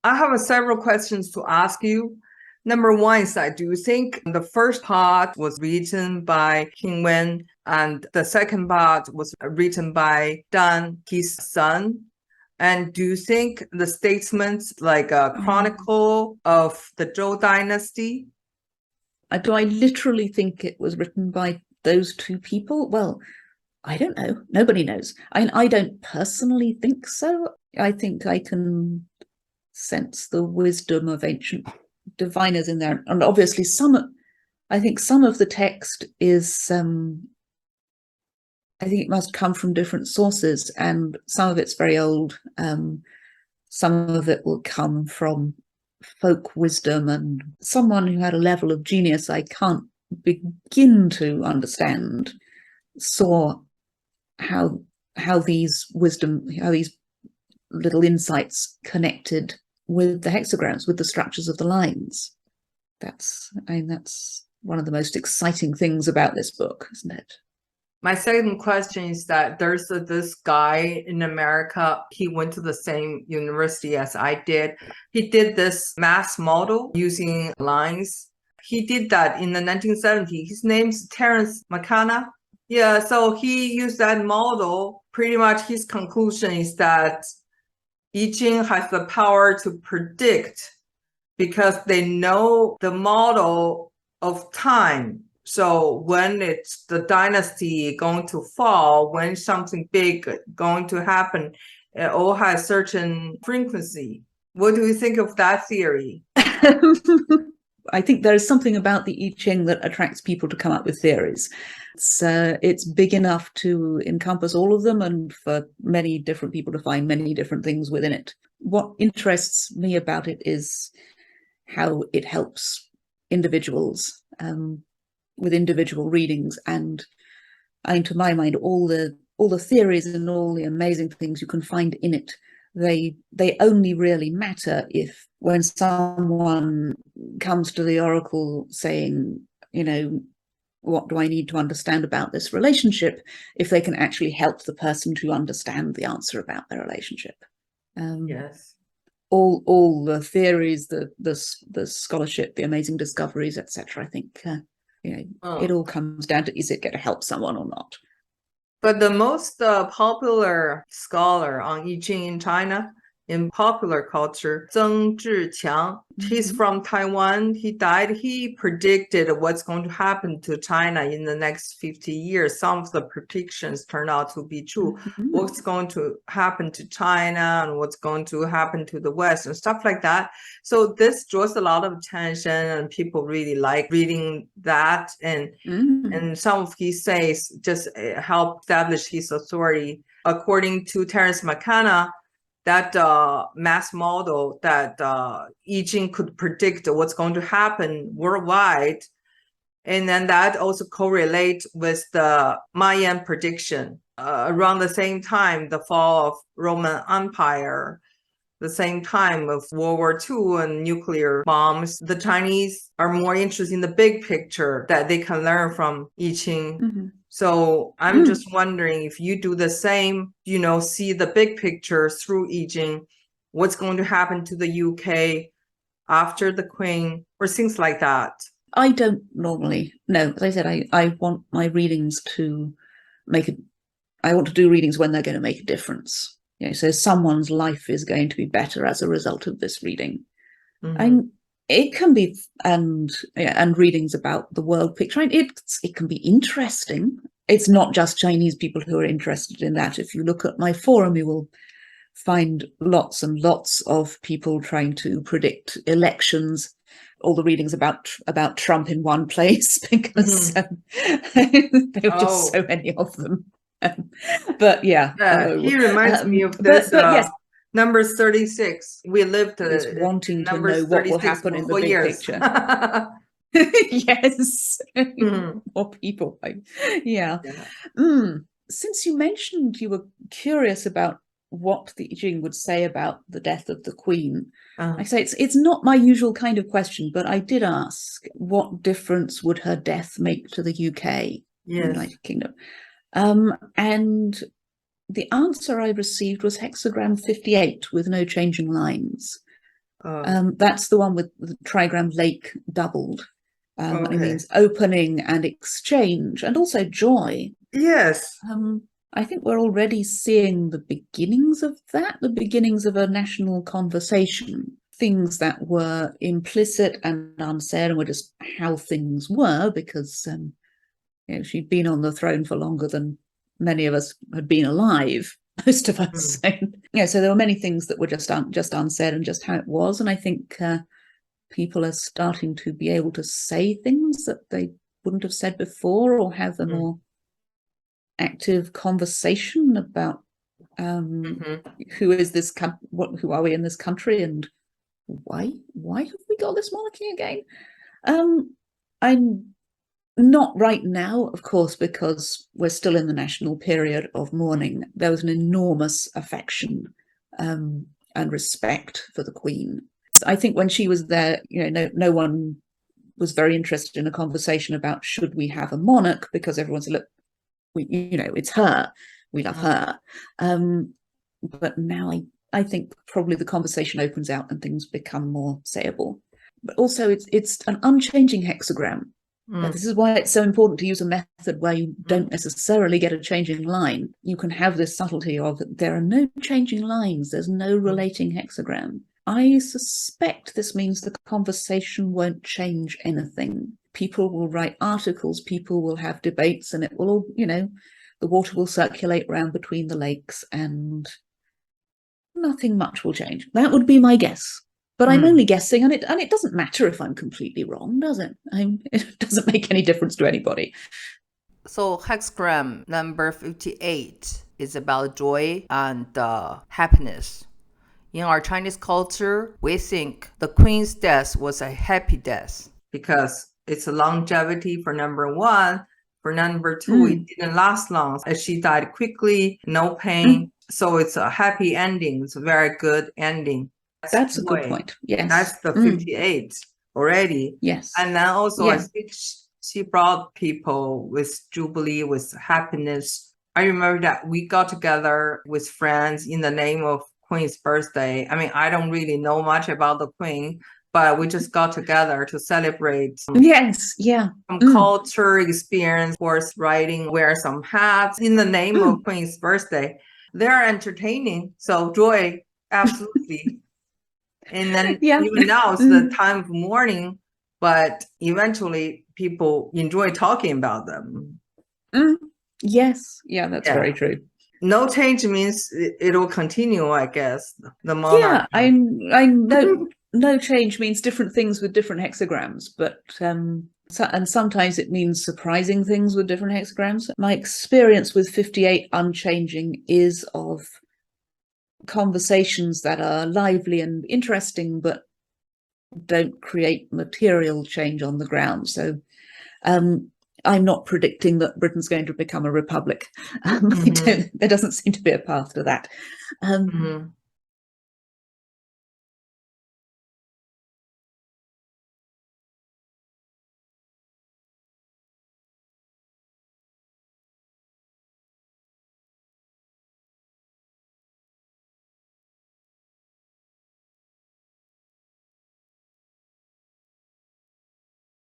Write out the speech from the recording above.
I have several questions to ask you. Number one is that do you think the first part was written by King Wen and the second part was written by Dan, his son? And do you think the statements like a chronicle of the Zhou dynasty? Do I literally think it was written by those two people? Well, I don't know. Nobody knows. I don't personally think so. I think I can sense the wisdom of ancient diviners in there. And obviously I think some of the text is, I think it must come from different sources, and some of it's very old. Some of it will come from folk wisdom, and someone who had a level of genius I can't begin to understand saw how these little insights connected with the hexagrams, with the structures of the lines. That's one of the most exciting things about this book, isn't it? My second question is that there's this guy in America. He went to the same university as I did. He did this mass model using lines. He did that in the 1970s. His name's Terence McKenna. Yeah, so he used that model. Pretty much his conclusion is that I Ching has the power to predict because they know the model of time. So when it's the dynasty going to fall, when something big going to happen, it all has certain frequency. What do you think of that theory? I think there is something about the I Ching that attracts people to come up with theories. It's big enough to encompass all of them and for many different people to find many different things within it. What interests me about it is how it helps individuals with individual readings. And to my mind, all the theories and all the amazing things you can find in it, they only really matter if when someone comes to the oracle saying, what do I need to understand about this relationship, if they can actually help the person to understand the answer about their relationship. Yes. All the theories, the scholarship, the amazing discoveries, etc. I think it all comes down to, is it going to help someone or not? But the most popular scholar on I Ching in China, in popular culture, Zheng Zhiqiang, he's from Taiwan. He died. He predicted what's going to happen to China in the next 50 years. Some of the predictions turned out to be true. What's going to happen to China and what's going to happen to the West and stuff like that. So this draws a lot of attention and people really like reading that. And some of his says just help establish his authority. According to Terence McKenna, that mass model that I Ching could predict what's going to happen worldwide. And then that also correlates with the Mayan prediction. Around the same time, the fall of Roman Empire, the same time of World War II and nuclear bombs, the Chinese are more interested in the big picture that they can learn from I Ching. So I'm just wondering if you do the same, see the big picture through I Ching, what's going to happen to the UK after the Queen or things like that. I don't normally. No, as I said, I want my readings to I want to do readings when they're going to make a difference. So someone's life is going to be better as a result of this reading. And it can be, and readings about the world picture. It can be interesting. It's not just Chinese people who are interested in that. If you look at my forum, you will find lots and lots of people trying to predict elections. All the readings about Trump in one place because there were just so many of them. But he reminds me of this. Yes. Number 36. We lived wanting to know what will happen in the big picture. Yes. More people. Yeah. Since you mentioned you were curious about what the I Ching would say about the death of the Queen, I say it's not my usual kind of question, but I did ask, what difference would her death make to the UK, United Kingdom? And the answer I received was hexagram 58 with no changing lines. That's the one with the trigram lake doubled. Okay. It means opening and exchange and also joy. Yes. I think we're already seeing the beginnings of that, the beginnings of a national conversation. Things that were implicit and unsaid and were just how things were, because she'd been on the throne for longer than many of us had been alive, most of us. So there were many things that were just unsaid and just how it was. And I think people are starting to be able to say things that they wouldn't have said before, or have a more active conversation about who is this, who are we in this country, and why have we got this monarchy again? I'm not right now, of course, because we're still in the national period of mourning. There was an enormous affection and respect for the Queen. I think when she was there, no one was very interested in a conversation about should we have a monarch, because everyone said, look, it's her, we love her. But now I think probably the conversation opens out and things become more sayable. But also it's an unchanging hexagram. This is why it's so important to use a method where you don't necessarily get a changing line. You can have this subtlety of there are no changing lines, there's no relating hexagram. I suspect this means the conversation won't change anything. People will write articles, people will have debates, and it will all, the water will circulate around between the lakes and nothing much will change. That would be my guess. But I'm only guessing, and it doesn't matter if I'm completely wrong, does it? It doesn't make any difference to anybody. So hexagram number 58 is about joy and happiness. In our Chinese culture, we think the Queen's death was a happy death because it's a longevity for number one. For number two, it didn't last long. She died quickly, no pain. So it's a happy ending. It's a very good ending. That's a good point. Yes. That's the 58 already. Yes. And then also I think she brought people with jubilee, with happiness. I remember that we got together with friends in the name of Queen's birthday. I mean, I don't really know much about the Queen, but we just got together to celebrate. Some culture experience, horse riding, wear some hats in the name of Queen's birthday. They're entertaining. So joy, absolutely. And then even now it's the time of mourning, but eventually people enjoy talking about them. Yes. Yeah, that's very true. No change means it'll continue, I guess. The monarchy. Yeah, I know no change means different things with different hexagrams, but and sometimes it means surprising things with different hexagrams. My experience with 58 unchanging is of conversations that are lively and interesting, but don't create material change on the ground. So I'm not predicting that Britain's going to become a republic. There doesn't seem to be a path to that.